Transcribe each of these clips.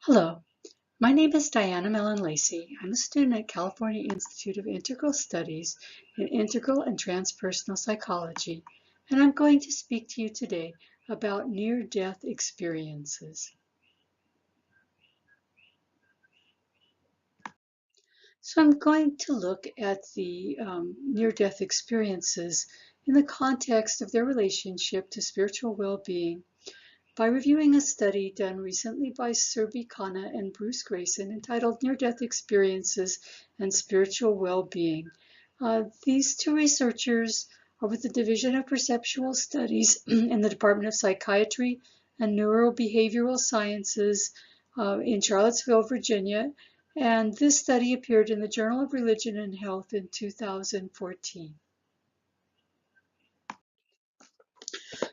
Hello, my name is Diana Mellon Lacey. I'm a student at California Institute of Integral Studies in Integral and Transpersonal Psychology, and I'm going to speak to you today about near-death experiences. So I'm going to look at the near-death experiences in the context of their relationship to spiritual well-being by reviewing a study done recently by Surbhi Khanna and Bruce Grayson entitled Near-Death Experiences and Spiritual Well-Being. These two researchers are with the Division of Perceptual Studies in the Department of Psychiatry and Neurobehavioral Sciences in Charlottesville, Virginia, and this study appeared in the Journal of Religion and Health in 2014.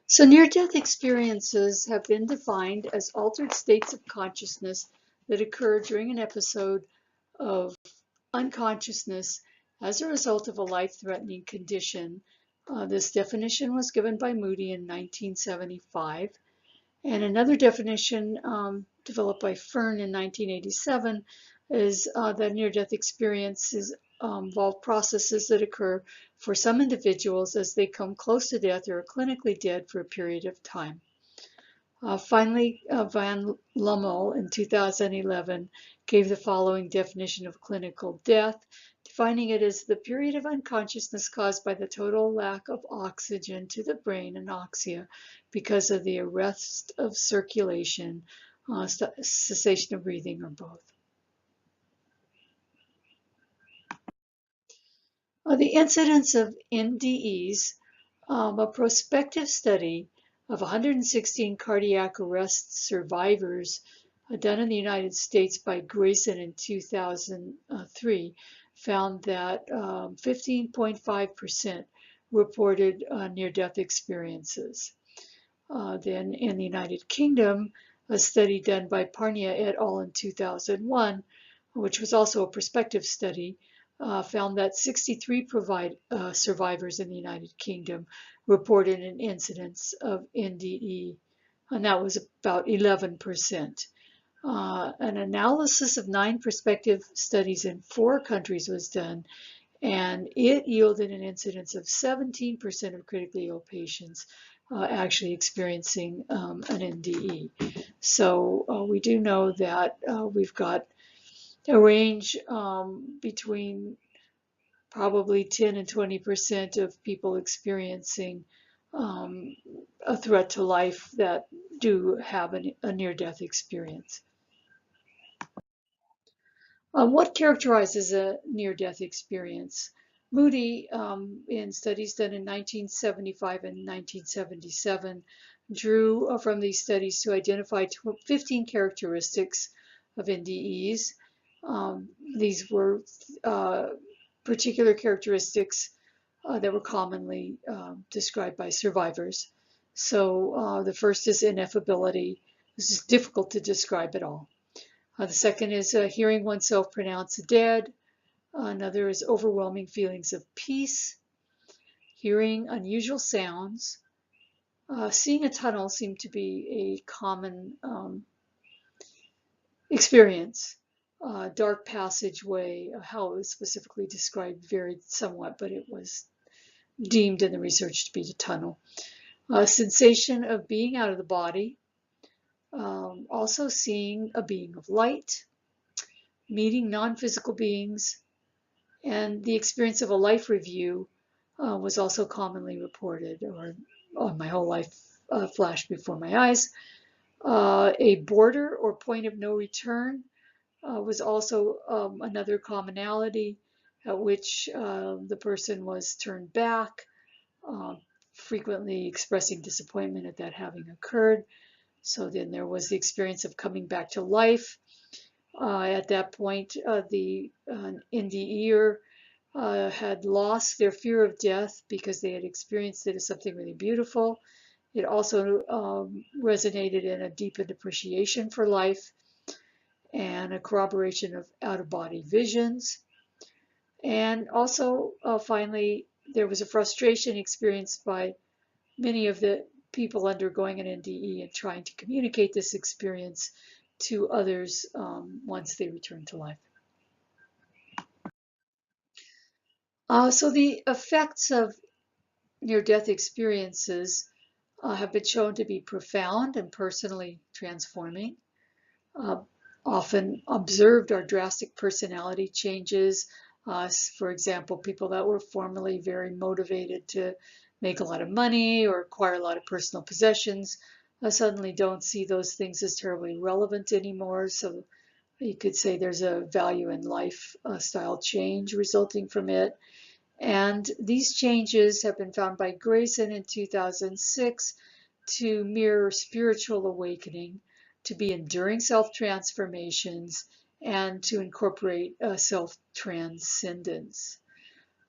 So near-death experiences have been defined as altered states of consciousness that occur during an episode of unconsciousness as a result of a life-threatening condition. This definition was given by Moody in 1975, and another definition developed by Fern in 1987 is that near-death experiences involve processes that occur for some individuals as they come close to death or are clinically dead for a period of time. Finally, Van Lommel in 2011 gave the following definition of clinical death, defining it as the period of unconsciousness caused by the total lack of oxygen to the brain, anoxia, because of the arrest of circulation, cessation of breathing, or both. The incidence of NDEs, a prospective study of 116 cardiac arrest survivors done in the United States by Grayson in 2003, found that 15.5% reported near-death experiences. Then in the United Kingdom, a study done by Parnia et al. In 2001, which was also a prospective study, found that 63 survivors in the United Kingdom reported an incidence of NDE, and that was about 11%. An analysis of 9 prospective studies in 4 countries was done, and it yielded an incidence of 17% of critically ill patients actually experiencing an NDE. So we do know that we've got a range between probably 10 and 20% of people experiencing a threat to life that do have a near-death experience. What characterizes a near-death experience? Moody, in studies done in 1975 and 1977, drew from these studies to identify 15 characteristics of NDEs. These were particular characteristics that were commonly described by survivors. So the first is ineffability. This is difficult to describe at all. The second is hearing oneself pronounced dead. Another is overwhelming feelings of peace, hearing unusual sounds. Seeing a tunnel seemed to be a common experience. Dark passageway, how it was specifically described varied somewhat, but it was deemed in the research to be a tunnel. Sensation of being out of the body. Also seeing a being of light, meeting non-physical beings, and the experience of a life review was also commonly reported, or my whole life flashed before my eyes. A border or point of no return was also another commonality at which the person was turned back, frequently expressing disappointment at that having occurred. So then there was the experience of coming back to life. At that point, the NDEer had lost their fear of death because they had experienced it as something really beautiful. It also resonated in a deepened appreciation for life and a corroboration of out-of-body visions. And also, finally, there was a frustration experienced by many of the people undergoing an NDE and trying to communicate this experience to others once they return to life. So the effects of near-death experiences have been shown to be profound and personally transforming. Often observed are drastic personality changes. For example, people that were formerly very motivated to make a lot of money or acquire a lot of personal possessions suddenly don't see those things as terribly relevant anymore. So you could say there's a value in lifestyle change resulting from it. And these changes have been found by Grayson in 2006 to mirror spiritual awakening, to be enduring self-transformations, and to incorporate self-transcendence.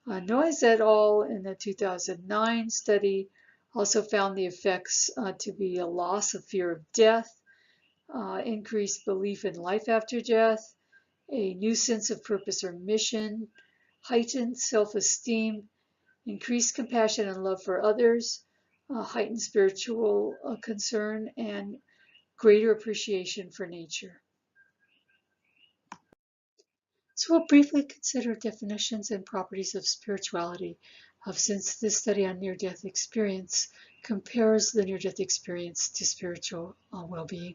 Noyes et al. In the 2009 study also found the effects to be a loss of fear of death, increased belief in life after death, a new sense of purpose or mission, heightened self-esteem, increased compassion and love for others, heightened spiritual concern, and greater appreciation for nature. So we'll briefly consider definitions and properties of spirituality, since this study on near-death experience compares the near-death experience to spiritual well-being.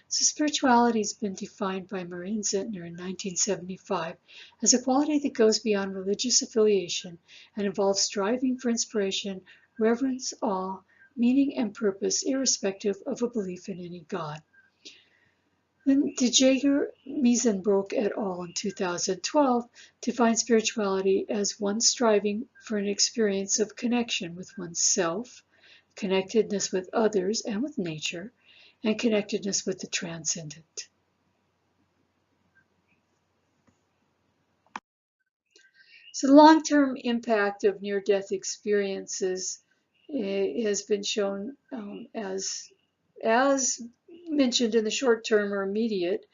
So spirituality has been defined by Maureen Zentner in 1975 as a quality that goes beyond religious affiliation and involves striving for inspiration, reverence, awe, meaning, and purpose, irrespective of a belief in any God. Then De Jager, Miesenbroek et al. In 2012 defined spirituality as one striving for an experience of connection with oneself, connectedness with others and with nature, and connectedness with the transcendent. So the long-term impact of near-death experiences has been shown as mentioned in the short term or immediate.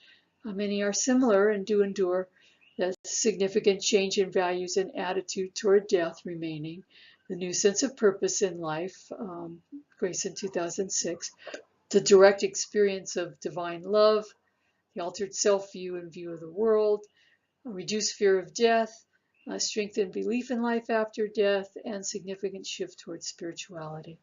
Many are similar and do endure the significant change in values and attitude toward death remaining, the new sense of purpose in life, Grayson 2006, the direct experience of divine love, the altered self-view and view of the world, a reduced fear of death, a strengthened belief in life after death, and significant shift towards spirituality.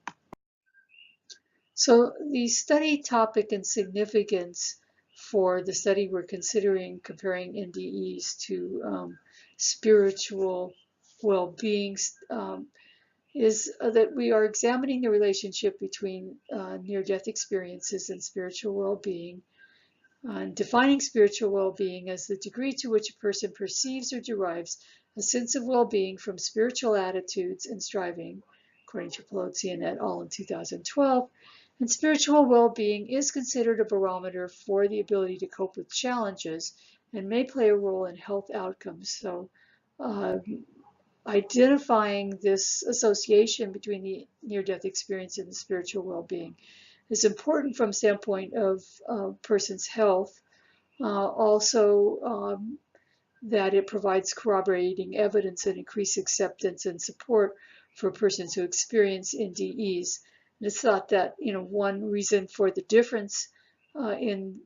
So the study topic and significance for the study we're considering comparing NDEs to spiritual well-being is that we are examining the relationship between near-death experiences and spiritual well-being, defining spiritual well-being as the degree to which a person perceives or derives a sense of well-being from spiritual attitudes and striving, according to Pelosi et al. In 2012. And spiritual well-being is considered a barometer for the ability to cope with challenges and may play a role in health outcomes. So identifying this association between the near-death experience and the spiritual well-being is important from the standpoint of a person's health. Also, that it provides corroborating evidence and increased acceptance and support for persons who experience NDEs. And it's thought that one reason for the difference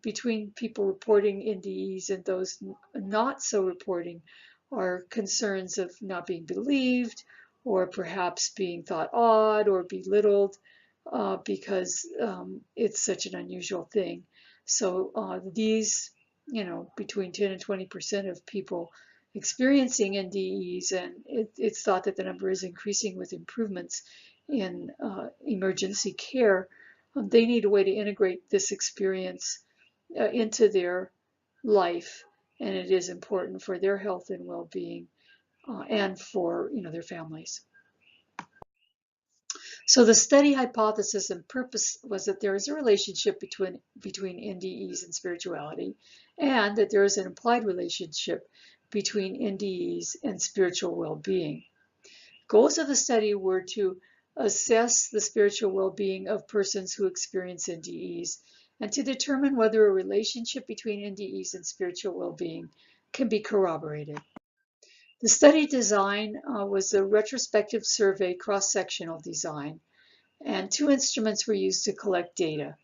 between people reporting NDEs and those not so reporting are concerns of not being believed, or perhaps being thought odd or belittled because it's such an unusual thing. So these, between 10 and 20% of people experiencing NDEs, and it's thought that the number is increasing with improvements in emergency care. They need a way to integrate this experience into their life, and it is important for their health and well-being and for their families. So the study hypothesis and purpose was that there is a relationship between NDEs and spirituality, and that there is an implied relationship between NDEs and spiritual well-being. Goals of the study were to assess the spiritual well-being of persons who experience NDEs and to determine whether a relationship between NDEs and spiritual well-being can be corroborated. The study design was a retrospective survey cross-sectional design, and two instruments were used to collect data.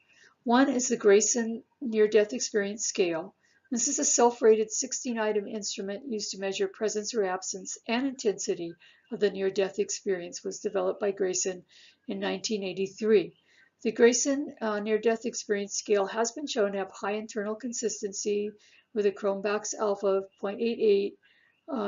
One is the Grayson Near-Death Experience Scale. This is a self-rated 16-item instrument used to measure presence or absence and intensity of the near-death experience. It was developed by Grayson in 1983. The Grayson Near-Death Experience Scale has been shown to have high internal consistency with a Cronbach's alpha of 0.88.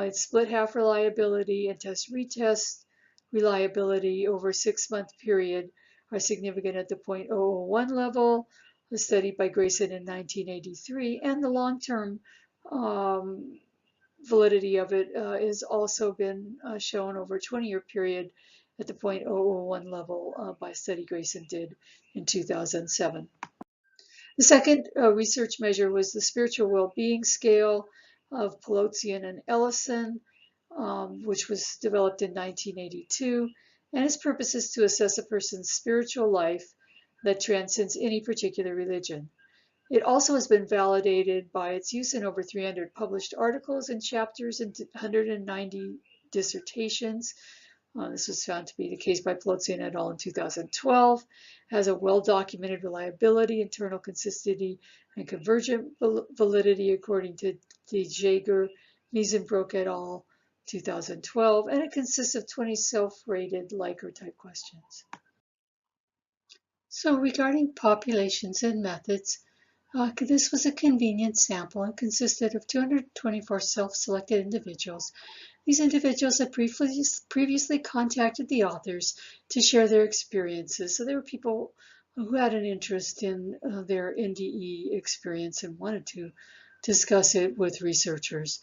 Its split half reliability and test-retest reliability over a 6-month period are significant at the 0.001 level, a study by Grayson in 1983, and the long-term validity of it has also been shown over a 20-year period at the 0.001 level by a study Grayson did in 2007. The second research measure was the Spiritual Well-Being Scale of Pelozian and Ellison, which was developed in 1982, and its purpose is to assess a person's spiritual life that transcends any particular religion. It also has been validated by its use in over 300 published articles and chapters and 190 dissertations. This was found to be the case by Pelozian et al. In 2012. Has a well-documented reliability, internal consistency, and convergent validity according to the Jaeger, Miesenbroek et al. 2012, and it consists of 20 self-rated Likert-type questions. So regarding populations and methods, this was a convenient sample and consisted of 224 self-selected individuals. These individuals had previously contacted the authors to share their experiences. So they were people who had an interest in their NDE experience and wanted to discuss it with researchers.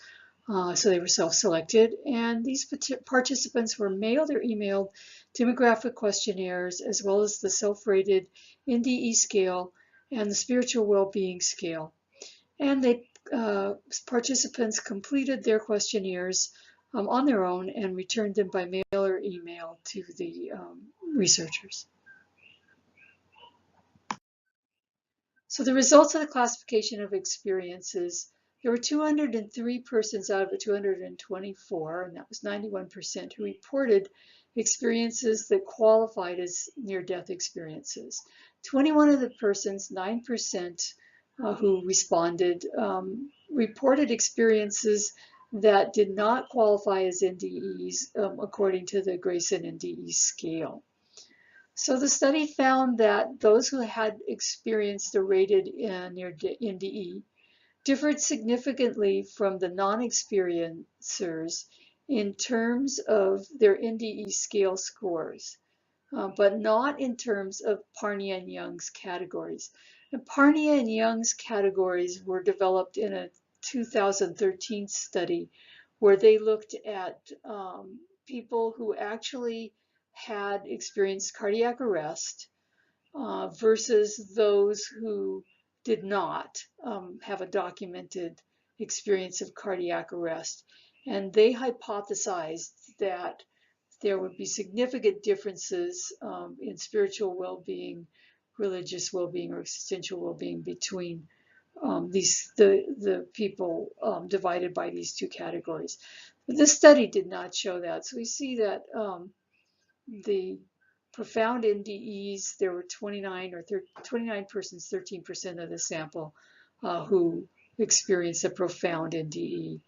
So they were self-selected, and these participants were mailed or emailed demographic questionnaires, as well as the self-rated NDE scale and the spiritual well-being scale. And participants completed their questionnaires on their own and returned them by mail or email to the researchers. So the results of the classification of experiences, there were 203 persons out of the 224, and that was 91%, who reported experiences that qualified as near-death experiences. 21 of the persons, 9%, who responded, reported experiences that did not qualify as NDEs according to the Grayson NDE scale. So the study found that those who had experienced a rated near NDE differed significantly from the non-experiencers in terms of their NDE scale scores, but not in terms of Parnia and Young's categories. And Parnia and Young's categories were developed in a 2013 study where they looked at people who actually had experienced cardiac arrest versus those who did not have a documented experience of cardiac arrest. And they hypothesized that there would be significant differences in spiritual well-being, religious well-being, or existential well-being between the people divided by these two categories. But this study did not show that. So we see that the profound NDEs, there were 29 persons, 13% of the sample, who experienced a profound NDE.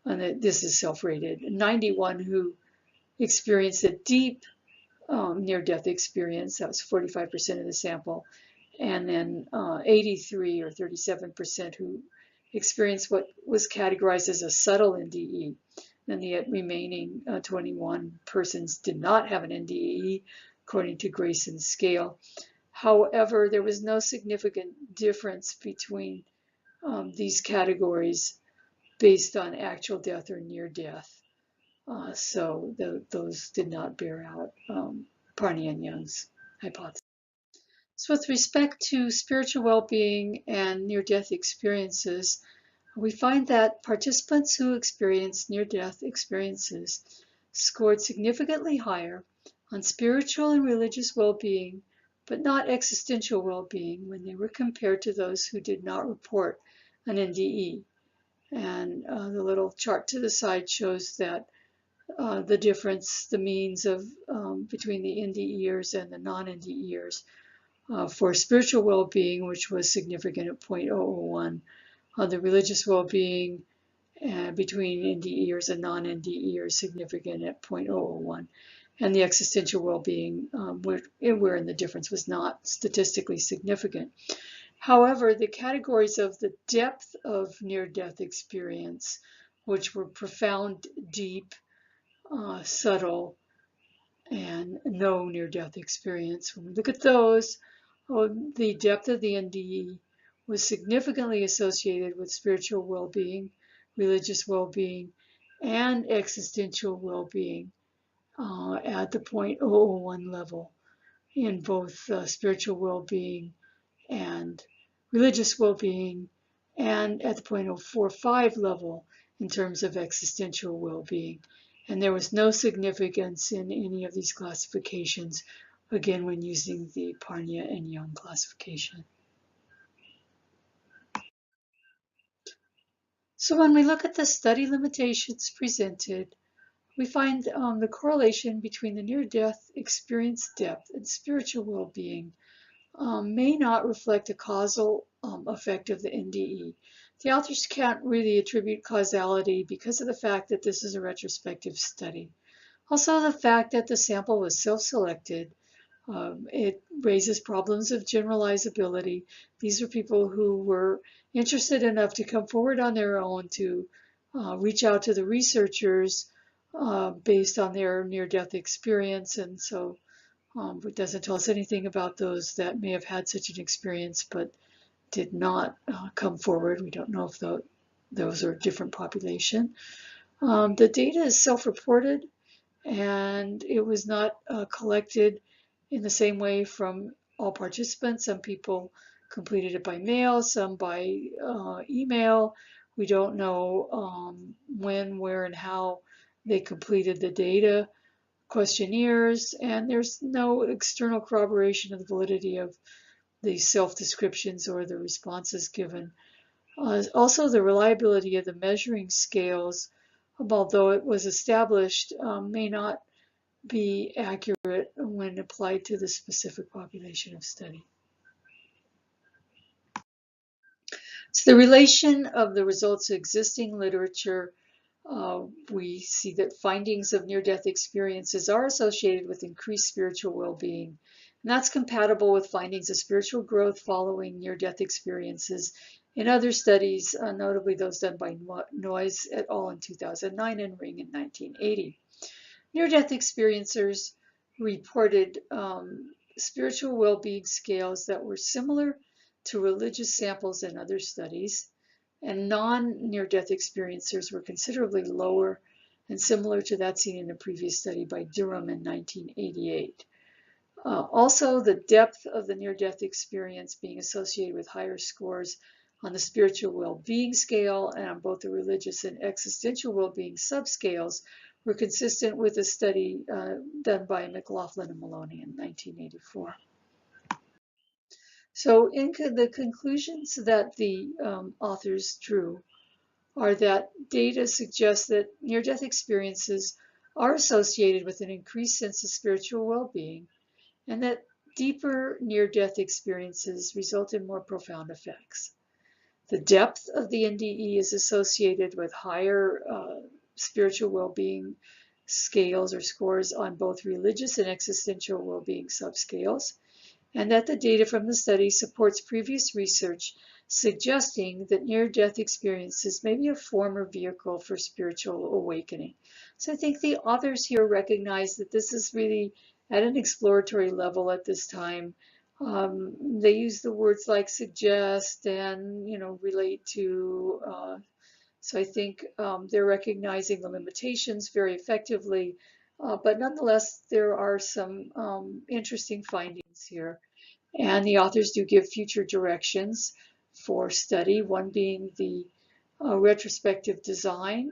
And this is self-rated. 91 who experienced a deep near-death experience, that was 45% of the sample, and then 83 or 37% who experienced what was categorized as a subtle NDE. And the remaining 21 persons did not have an NDE according to Grayson's scale. However, there was no significant difference between these categories based on actual death or near death. So those did not bear out Parnia and Young's hypothesis. So with respect to spiritual well-being and near-death experiences, we find that participants who experienced near-death experiences scored significantly higher on spiritual and religious well-being, but not existential well-being when they were compared to those who did not report an NDE. And the little chart to the side shows that the difference, the means of between the NDEers and the non-NDEers for spiritual well-being, which was significant at 0.001, the religious well-being between NDEers and non-NDEers significant at 0.001, and the existential well-being, wherein the difference was not statistically significant. However, the categories of the depth of near-death experience, which were profound, deep, subtle, and no near-death experience, when we look at those, the depth of the NDE was significantly associated with spiritual well-being, religious well-being, and existential well-being at the 0.001 level in both spiritual well-being and religious well-being, and at the 0.045 level in terms of existential well-being. And there was no significance in any of these classifications, again, when using the Parnia and Young classification. So when we look at the study limitations presented, we find the correlation between the near-death experience depth and spiritual well-being may not reflect a causal effect of the NDE. The authors can't really attribute causality because of the fact that this is a retrospective study. Also, the fact that the sample was self-selected, it raises problems of generalizability. These are people who were interested enough to come forward on their own to reach out to the researchers based on their near-death experience, and so it doesn't tell us anything about those that may have had such an experience but did not come forward. We don't know if those are a different population. The data is self-reported, and it was not collected in the same way from all participants. Some people completed it by mail, some by email. We don't know when, where, and how they completed the data questionnaires, and there's no external corroboration of the validity of the self-descriptions or the responses given. Also, the reliability of the measuring scales, although it was established, may not be accurate when applied to the specific population of study. So the relation of the results to existing literature, we see that findings of near-death experiences are associated with increased spiritual well-being. And that's compatible with findings of spiritual growth following near-death experiences in other studies, notably those done by Noyes et al. In 2009 and Ring in 1980. Near-death experiencers reported spiritual well-being scales that were similar to religious samples in other studies, and non-near-death experiencers were considerably lower and similar to that seen in a previous study by Durham in 1988. Also, the depth of the near-death experience being associated with higher scores on the spiritual well-being scale and on both the religious and existential well-being subscales were consistent with a study done by McLaughlin and Maloney in 1984. So in the conclusions that the authors drew are that data suggests that near-death experiences are associated with an increased sense of spiritual well-being, and that deeper near-death experiences result in more profound effects. The depth of the NDE is associated with higher spiritual well-being scales or scores on both religious and existential well-being subscales, and that the data from the study supports previous research suggesting that near-death experiences may be a form or vehicle for spiritual awakening. So I think the authors here recognize that this is really at an exploratory level at this time. They use the words like suggest and, relate to. So I think they're recognizing the limitations very effectively, but nonetheless, there are some interesting findings here. And the authors do give future directions for study, one being the retrospective design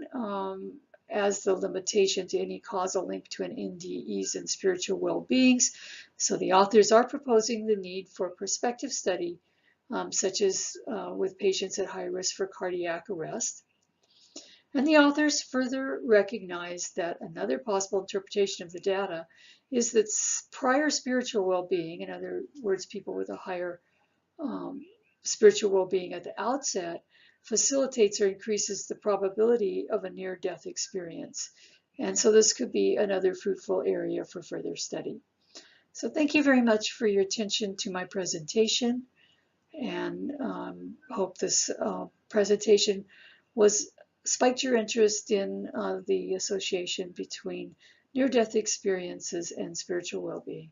as the limitation to any causal link between NDEs and spiritual well-beings. So the authors are proposing the need for prospective study, such as with patients at high risk for cardiac arrest. And the authors further recognize that another possible interpretation of the data is that prior spiritual well-being, in other words, people with a higher spiritual well-being at the outset, facilitates or increases the probability of a near-death experience. And so this could be another fruitful area for further study. So thank you very much for your attention to my presentation, and hope this presentation spiked your interest in the association between near-death experiences and spiritual well-being.